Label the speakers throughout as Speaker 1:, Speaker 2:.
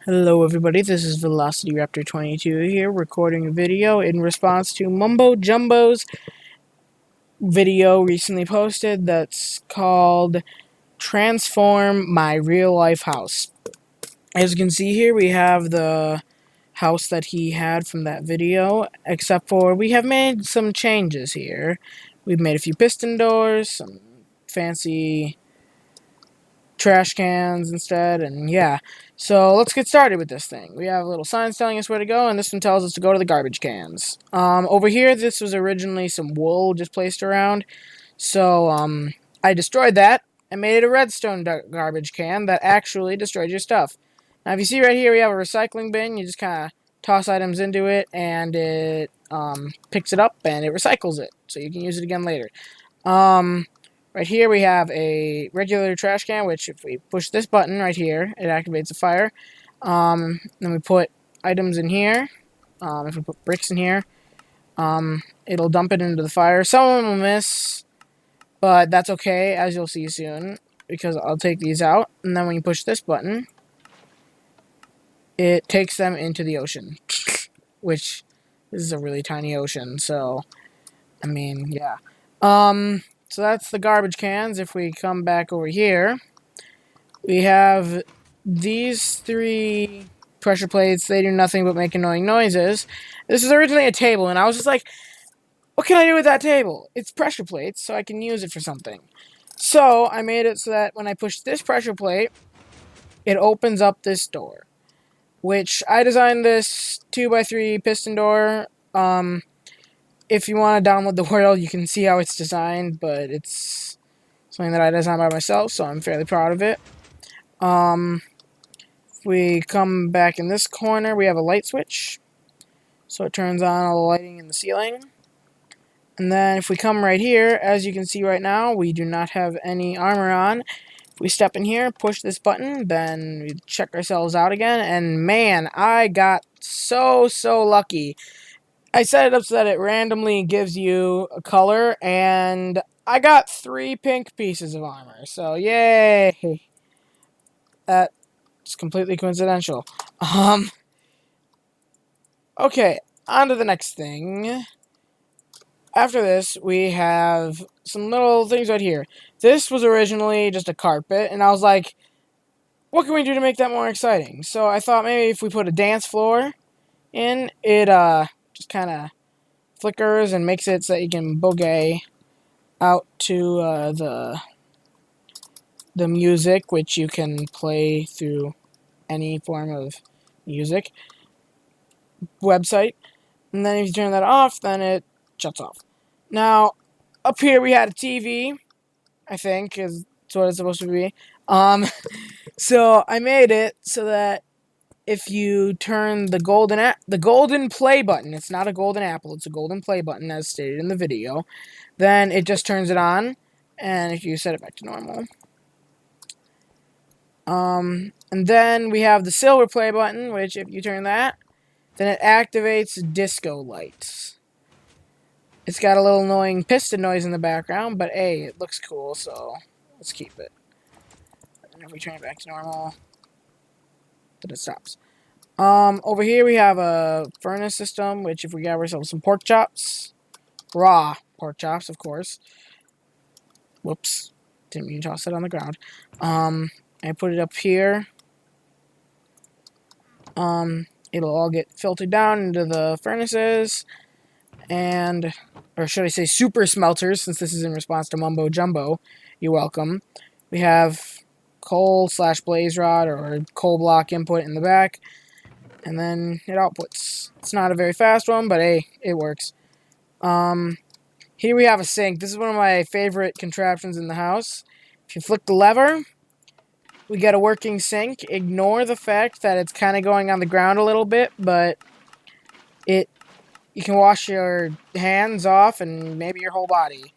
Speaker 1: Hello everybody, this is VelocityRaptor22 here, recording a video in response to Mumbo Jumbo's video recently posted that's called Transform My Real Life House. As you can see here, we have the house that he had from that video, except for we have made some changes here. We've made a few piston doors, some fancy trash cans instead, and yeah. So let's get started with this thing. We have little signs telling us where to go, and this one tells us to go to the garbage cans. Over here, this was originally some wool just placed around, so I destroyed that and made it a redstone garbage can that actually destroyed your stuff. Now, if you see right here, we have a recycling bin. You just kind of toss items into it, and it picks it up and it recycles it, so you can use it again later. Right here we have a regular trash can, which if we push this button right here, it activates a fire. Then we put items in here. If we put bricks in here, it'll dump it into the fire. Some of them will miss, but that's okay, as you'll see soon, because I'll take these out. And then when you push this button, it takes them into the ocean, which this is a really tiny ocean, so, I mean, yeah. So that's the garbage cans. If we come back over here, we have these three pressure plates. They do nothing but make annoying noises. This was originally a table, and I was just like, what can I do with that table? It's pressure plates, so I can use it for something. So I made it so that when I push this pressure plate, it opens up this door, which I designed this 2x3 piston door. If you want to download the world, you can see how it's designed, but it's something that I designed by myself, so I'm fairly proud of it. If we come back in this corner, we have a light switch, so it turns on all the lighting in the ceiling. And then if we come right here, as you can see right now, we do not have any armor on. If we step in here, push this button, then we check ourselves out again, and man, I got so lucky. I set it up so that it randomly gives you a color, and I got 3 pink pieces of armor, so yay! That's completely coincidental. Okay, on to the next thing. After this, we have some little things right here. This was originally just a carpet, and I was like, what can we do to make that more exciting? So I thought maybe if we put a dance floor in, it just kind of flickers and makes it so that you can boogie out to the music, which you can play through any form of music website. And then if you turn that off, then it shuts off. Now, up here we had a TV, I think, is what it's supposed to be. So I made it so that if you turn the golden play button, it's not a golden apple, it's a golden play button as stated in the video, then it just turns it on, and if you set it back to normal. And then we have the silver play button, which if you turn that, then it activates disco lights. It's got a little annoying piston noise in the background, but hey, it looks cool, so let's keep it. And if we turn it back to normal, then it stops. Over here we have a furnace system, which if we grab ourselves some pork chops, raw pork chops, of course. Whoops, didn't mean to toss it on the ground. I put it up here. It'll all get filtered down into the furnaces, and, or should I say super smelters, since this is in response to Mumbo Jumbo. You're welcome. We have coal/blaze rod or coal block input in the back, and then it outputs. It's not a very fast one, but hey, it works. Here we have a sink. This is one of my favorite contraptions in the house. If you flick the lever, we get a working sink. Ignore the fact that it's kind of going on the ground a little bit, but you can wash your hands off and maybe your whole body.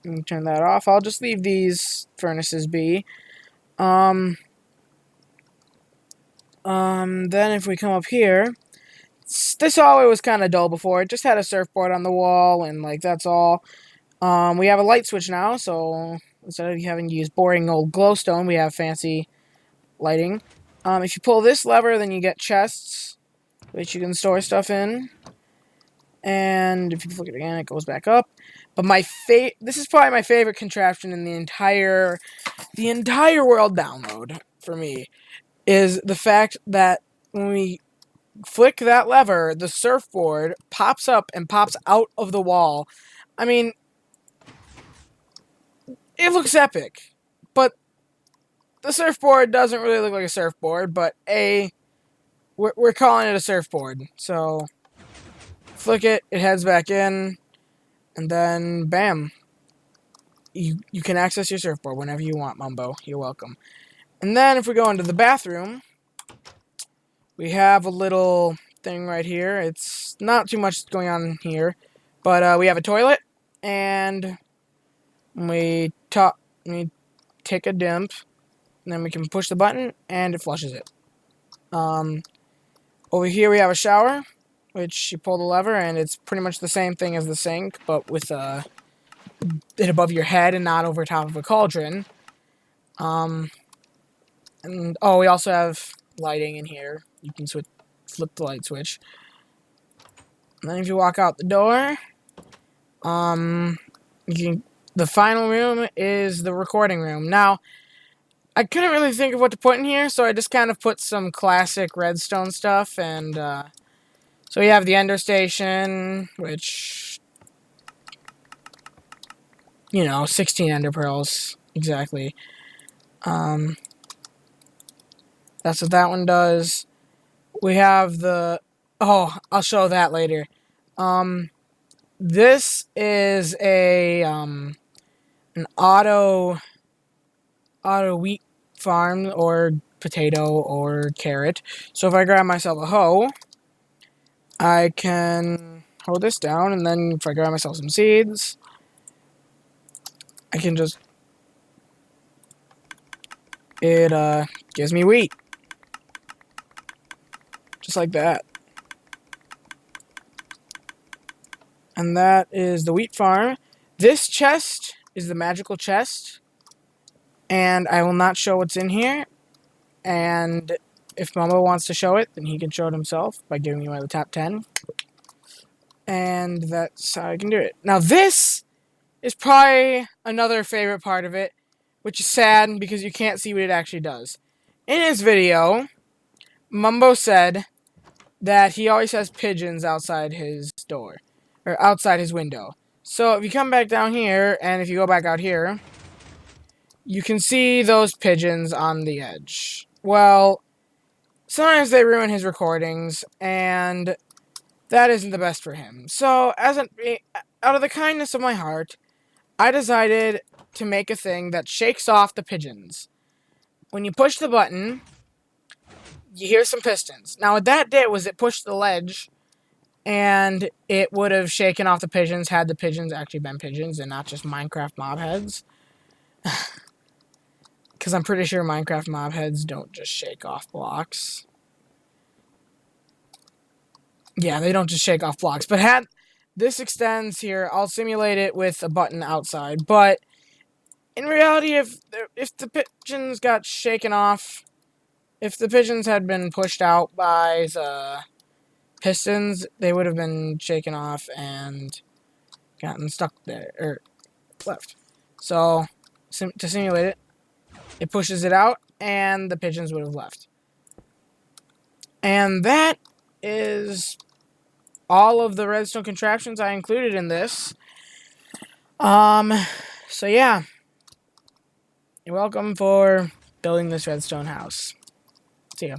Speaker 1: Let me turn that off. I'll just leave these furnaces be. Then if we come up here, this hallway was kind of dull before. It just had a surfboard on the wall, and like that's all. We have a light switch now, so instead of having to use boring old glowstone, we have fancy lighting. If you pull this lever, then you get chests, which you can store stuff in. And if you flick it again, it goes back up. But this is probably my favorite contraption in the entire world download for me, is the fact that when we flick that lever, the surfboard pops up and pops out of the wall. I mean, it looks epic, but the surfboard doesn't really look like a surfboard, but we're calling it a surfboard. So, flick it, it heads back in, and then, bam. You can access your surfboard whenever you want, Mumbo. You're welcome. And then, if we go into the bathroom, we have a little thing right here. It's not too much going on here, but we have a toilet, and we take a dump, and then we can push the button, and it flushes it. Over here we have a shower, which you pull the lever, and it's pretty much the same thing as the sink, but with it above your head and not over top of a cauldron. And we also have lighting in here. You can flip the light switch. And then if you walk out the door, the final room is the recording room. Now, I couldn't really think of what to put in here, so I just kind of put some classic redstone stuff, and so we have the ender station, which, 16 ender pearls, exactly. That's what that one does. We have I'll show that later. This is an auto wheat farm, or potato, or carrot. So if I grab myself a hoe, I can hold this down, and then if I grab myself some seeds, I can just, it gives me wheat. Just like that. And that is the wheat farm. This chest is the magical chest, and I will not show what's in here. And if Mumbo wants to show it, then he can show it himself by giving me one of the top 10. And that's how I can do it. Now this is probably another favorite part of it, which is sad because you can't see what it actually does. In his video, Mumbo said that he always has pigeons outside his door, or outside his window. So if you come back down here, and if you go back out here, you can see those pigeons on the edge. Well, sometimes they ruin his recordings, and that isn't the best for him. So, out of the kindness of my heart, I decided to make a thing that shakes off the pigeons. When you push the button, you hear some pistons. Now, what that did was it pushed the ledge, and it would have shaken off the pigeons had the pigeons actually been pigeons and not just Minecraft mob heads. Because I'm pretty sure Minecraft mob heads don't just shake off blocks. Yeah, they don't just shake off blocks. But this extends here, I'll simulate it with a button outside. But in reality, if the pigeons got shaken off, if the pigeons had been pushed out by the pistons, they would have been shaken off and gotten stuck there, or left. So, to simulate it, it pushes it out, and the pigeons would have left. And that is all of the redstone contraptions I included in this. So yeah. You're welcome for building this redstone house. See ya.